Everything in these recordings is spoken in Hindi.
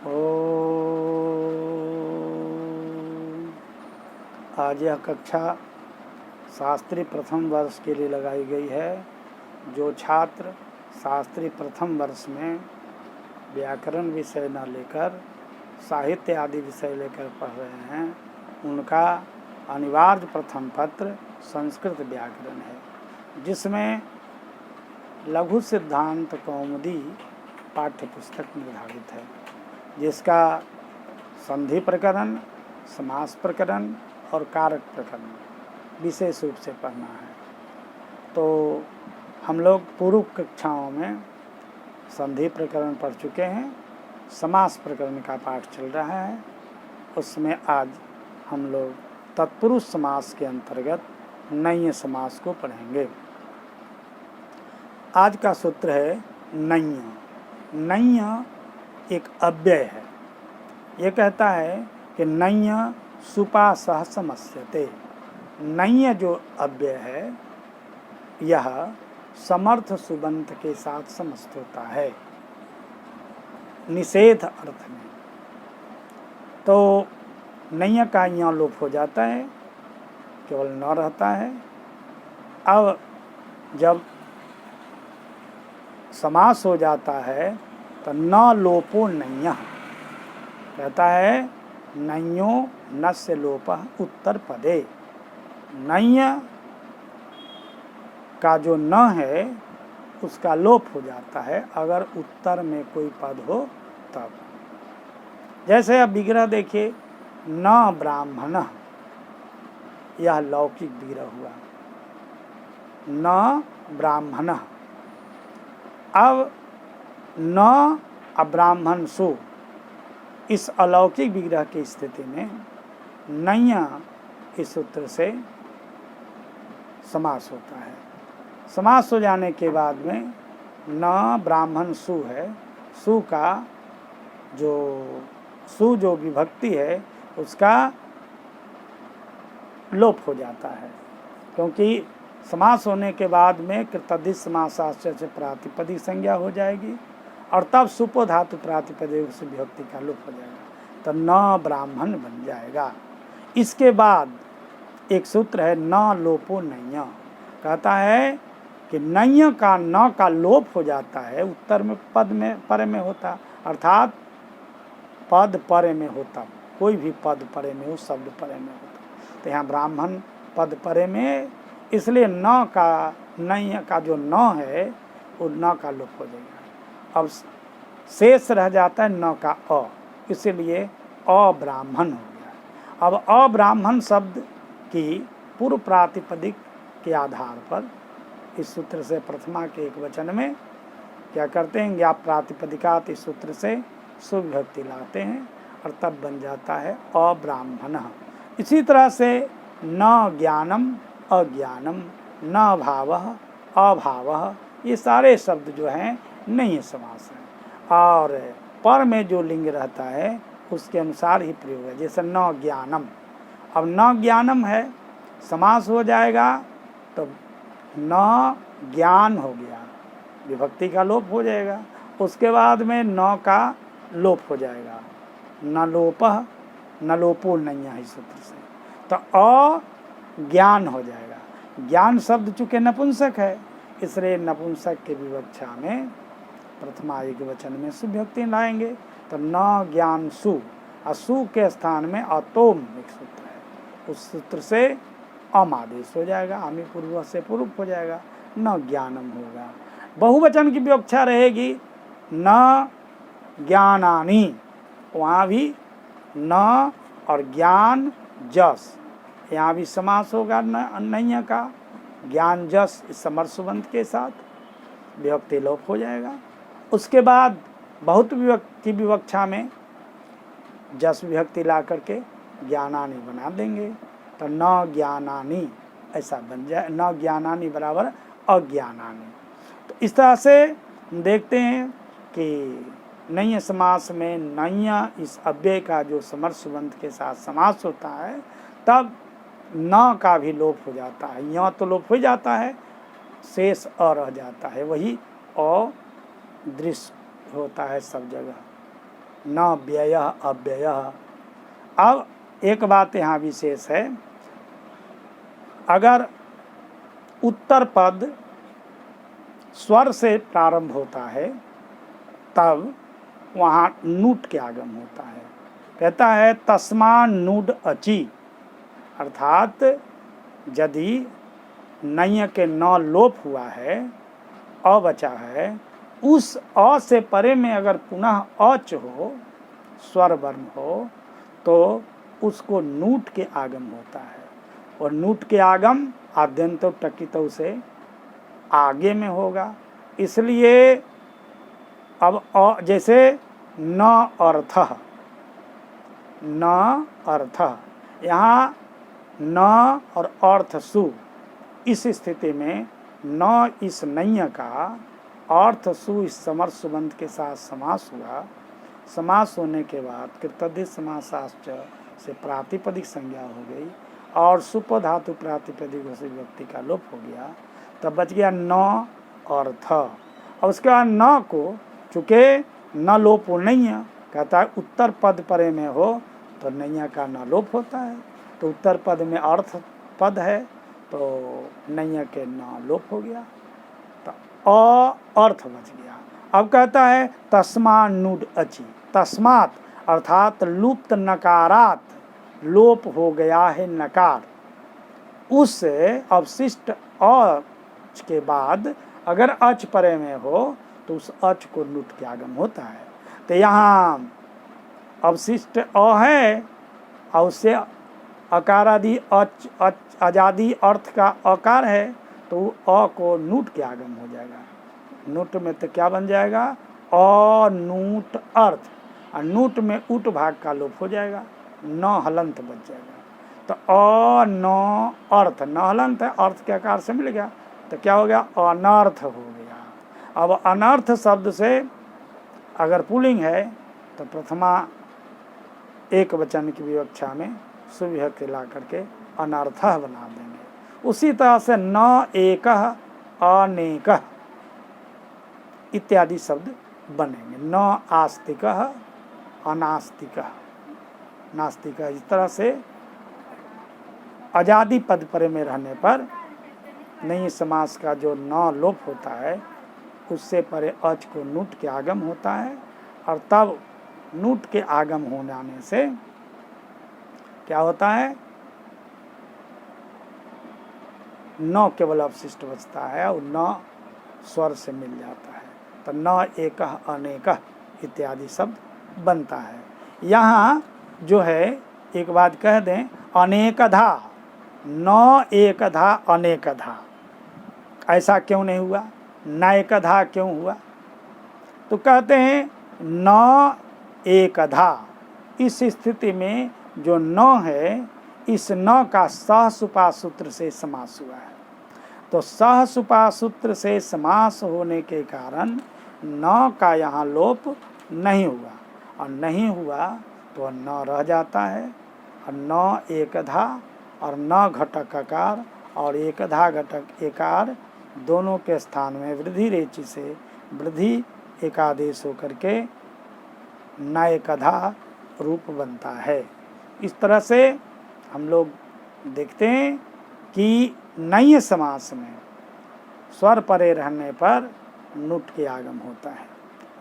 आज यह कक्षा शास्त्री प्रथम वर्ष के लिए लगाई गई है। जो छात्र शास्त्री प्रथम वर्ष में व्याकरण विषय न लेकर साहित्य आदि विषय लेकर पढ़ रहे हैं, उनका अनिवार्य प्रथम पत्र संस्कृत व्याकरण है, जिसमें लघु सिद्धांत कौमुदी पाठ्य पुस्तक निर्धारित है, जिसका संधि प्रकरण, समास प्रकरण और कारक प्रकरण विशेष रूप से पढ़ना है। तो हम लोग पूर्व कक्षाओं में संधि प्रकरण पढ़ चुके हैं, समास प्रकरण का पाठ चल रहा है। उसमें आज हम लोग तत्पुरुष समास के अंतर्गत नञ्य समास को पढ़ेंगे। आज का सूत्र है नञ्य। नञ्य एक अव्यय है। ये कहता है कि नञ्य सुपासः समस्यते। नञ्य जो अव्यय है यह समर्थ सुबंत के साथ समस्त होता है निषेध अर्थ में। तो नञ्य का यहाँ लोप हो जाता है, केवल न रहता है। अब जब समास हो जाता है तो न लोपो नञ्यः, कहता है नञ्यो नस्य लोपः उत्तर पदे। नञ्य का जो न है उसका लोप हो जाता है अगर उत्तर में कोई पद हो तब। जैसे अब विग्रह देखिए, न ब्राह्मणः, यह लौकिक विग्रह हुआ, न ब्राह्मणः। अब न अब्राह्मण सु, इस अलौकिक विग्रह की स्थिति में नञ्य इस सूत्र से समास होता है। समास हो जाने के बाद में न ब्राह्मण सु है, सु का जो विभक्ति है उसका लोप हो जाता है, क्योंकि समास होने के बाद में कृतधिक समासाश्रय से प्रातिपदिक संज्ञा हो जाएगी और तब सुपो धातु प्रातिपदिक से विभक्ति का लोप हो जाएगा, तो न ब्राह्मण बन जाएगा। इसके बाद एक सूत्र है न लोपो नञ्य। कहता है कि नञ्य का न का लोप हो जाता है उत्तर में पद में परे में होता, अर्थात पद परे में होता, कोई भी पद परे में हो, शब्द परे में होता। तो यहाँ ब्राह्मण पद परे में, इसलिए न का नञ्य का जो न है वो न का लोप हो जाएगा। अब शेष रह जाता है न का अ, इसीलिए अब्राह्मण हो गया। अब अब्राह्मण शब्द की पूर्व प्रातिपदिक के आधार पर इस सूत्र से प्रथमा के एक वचन में क्या करते हैं, ज्ञाप प्रातिपदिकात इस सूत्र से सुविभक्ति लाते हैं और तब बन जाता है अब्राह्मणः। इसी तरह से न ज्ञानम अज्ञानम, न भावः अभावः, ये सारे शब्द जो हैं नञ्य समास हैं और पर में जो लिंग रहता है उसके अनुसार ही प्रयोग है। जैसे न ज्ञानम, अब न ज्ञानम है, समास हो जाएगा तो न ज्ञान हो गया, विभक्ति का लोप हो जाएगा। उसके बाद में न का लोप हो जाएगा, न लोपः न लोपो नञ्यः इस सूत्र से, तो अज्ञान हो जाएगा। ज्ञान शब्द चूँकि नपुंसक है, इसलिए नपुंसक के विवक्षा में प्रथमा एक वचन में सुविभक्ति लाएंगे, तो न ज्ञान सु, असु के स्थान में अतोम एक सूत्र है, उस सूत्र से अम आदेश हो जाएगा, आमी पूर्व से पूर्व हो जाएगा, न ज्ञानम होगा। बहुवचन की विवक्षा रहेगी न ज्ञानानि, वहाँ भी न और ज्ञान जस, यहाँ भी समास होगा नञ्य का, ज्ञान जस समर्थ सुबंत के साथ विभक्ति लोप हो जाएगा। उसके बाद बहुत विभक्ति विवक्षा में जस विभक्ति ला करके ज्ञानानि बना देंगे, तो न ज्ञानानि ऐसा बन जाए, न ज्ञानानि बराबर अज्ञानानि। तो इस तरह से देखते हैं कि नञ्य समास में नञ्य इस अव्यय का जो समर्थ सुबंत के साथ समास होता है तब न का भी लोप हो जाता है। यहाँ तो लोप हो जाता है, शेष अ रह जाता है, वही अ दृश्य होता है सब जगह। न व्ययः अव्ययः। अब एक बात यहाँ विशेष है, अगर उत्तर पद स्वर से प्रारंभ होता है तब वहाँ नूट के आगम होता है। कहता है तस्मा नूड अची, अर्थात यदि नय के न लोप हुआ है, अ बचा है, उस अ से परे में अगर पुनः अच हो, स्वर वर्ण हो, तो उसको नूट के आगम होता है। और नूट के आगम आद्यंतो टकितो से आगे में होगा। इसलिए अब जैसे न अर्थः, न अर्थः, यहाँ न और अर्थ सु, इस स्थिति में न इस नय का, अर्थ सु इस समर्थ सुबंध के साथ समास हुआ। समास होने के बाद कृतधित समासाश्च से प्रातिपदिक संज्ञा हो गई और सुप धातु प्रातिपदिक से व्यक्ति का लोप हो गया, तब बच गया न और थ। और उसके बाद न को चूँकि न लोप नहीं है, कहता है उत्तर पद परे में हो तो नैया का न लोप होता है, तो उत्तर पद में अर्थ पद है तो नैया के न लोप हो गया, तो अर्थ बच गया। अब कहता है तस्मा नुड अची, तस्मात अर्थात लुप्त नकारात लोप हो गया है नकार, उस अवशिष्ट अच के बाद अगर अच परे में हो तो उस अच को नुट के आगम होता है। तो यहाँ अवशिष्ट अ है और उससे अकारादि अच आजादी अर्थ का अकार है, तो अ को नूट के आगम हो जाएगा। नूट में तो क्या बन जाएगा, अनूट अर्थ, और नूट में उट भाग का लोप हो जाएगा, न हलंत बच जाएगा। तो न अर्थ, न हलंत है, अर्थ के आकार से मिल गया, तो क्या हो गया, अनर्थ हो गया। अब अनर्थ शब्द से अगर पुल्लिंग है तो प्रथमा एक वचन की विवक्षा में सुविभक्ति ला करके अनर्थः बना देंगे। उसी तरह से न एकः अनेकः इत्यादि शब्द बनेंगे। न आस्तिकः अनास्तिकः नास्तिकः, इस तरह से आजादी पद परे में रहने पर नई समास का जो न लोप होता है उससे परे अच को नूट के आगम होता है, और तब नूट के आगम हो जाने से क्या होता है, न केवल अवशिष्ट बचता है और न स्वर से मिल जाता है, तो न एकः अनेकः इत्यादि शब्द बनता है। यहाँ जो है एक बात कह दें, अनेकधा, न एकधा अनेकधा, ऐसा क्यों नहीं हुआ, नायकधा क्यों हुआ, तो कहते हैं न एकधा। इस स्थिति में जो न है, इस न का सहसुपा सूत्र से समास हुआ है, तो सहसुपा सूत्र से समास होने के कारण न का यहाँ लोप नहीं हुआ, और नहीं हुआ तो न रह जाता है, और न एकधा और न घटक अकार और एकधा घटक एकार दोनों के स्थान में वृद्धि रेचि से वृद्धि एकादेश होकर के नायकधा रूप बनता है। इस तरह से हम लोग देखते हैं कि नय समास में स्वर परे रहने पर नुट के आगम होता है,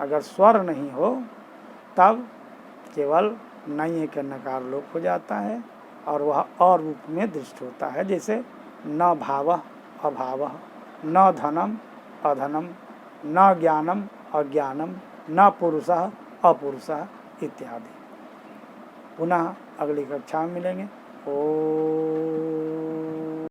अगर स्वर नहीं हो तब केवल नय के नकार लोप हो जाता है और वह और रूप में दृष्ट होता है, जैसे न भावः अभावः, न धनम अधनम, न ज्ञानम अज्ञानम, न पुरुषः अपुरुषः इत्यादि। पुनः अगली कक्षा में मिलेंगे। ओम।